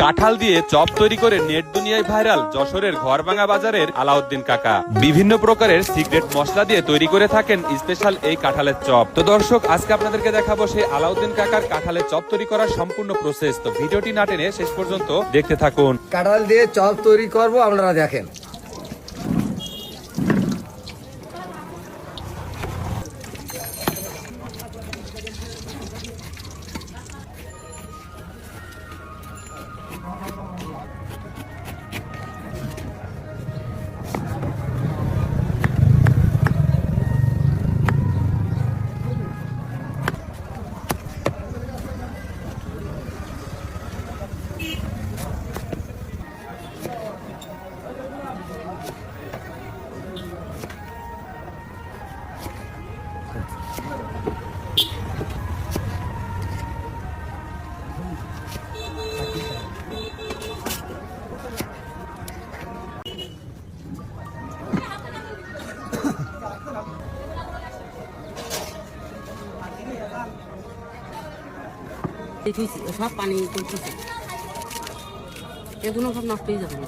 কাঁঠাল দিয়ে চপ তৈরি করে নেট দুনিয়ায় ভাইরাল যশোরের ঘরভাঙা বাজারের আলাউদ্দিন কাকা। বিভিন্ন প্রকারের সিক্রেট মশলা দিয়ে তৈরি করে থাকেন স্পেশাল এই কাঁঠালের চপ। তো দর্শক, আজকে আপনাদেরকে দেখাবো সেই আলাউদ্দিন কাকার কাঁঠালের চপ তৈরি করার সম্পূর্ণ প্রসেস। তো ভিডিওটি না টেনে শেষ পর্যন্ত দেখতে থাকুন। কাঁঠাল দিয়ে চপ তৈরি করব, আপনারা দেখেন। সব পানি করতেছে, এগুলো সব নষ্ট হয়ে যাবে না।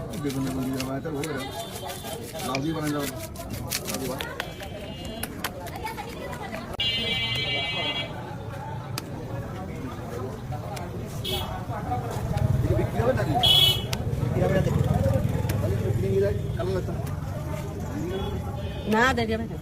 না দেখে দেখে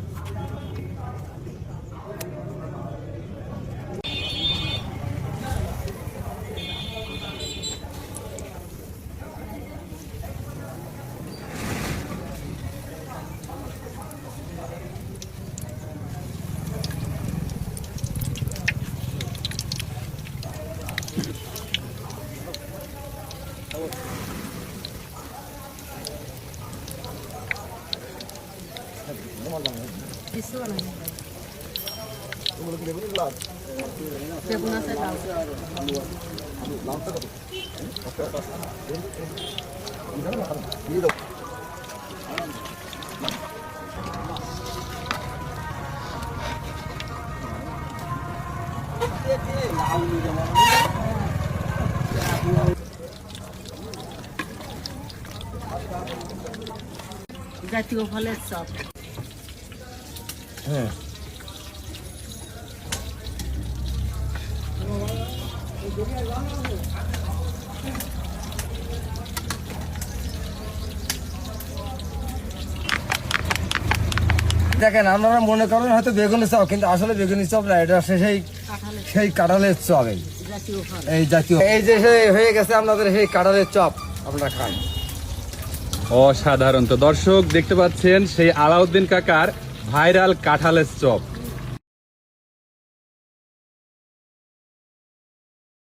জাতীয় ফলের চপ। হ্যাঁ, দেখেন, আপনারা মনে করেন হয়তো বেগুনি চপ, কিন্তু আসলে বেগুনি চপ না, এটা সেই কাঁঠালের চপ। এই জাতীয় এই যে হয়ে গেছে আপনাদের সেই কাঁঠালের চপ, আপনারা খান। অসাধারণ। তো দর্শক, দেখতে পাচ্ছেন সেই আলাউদ্দিন কাকার ভাইরাল কাঁঠালের চপ।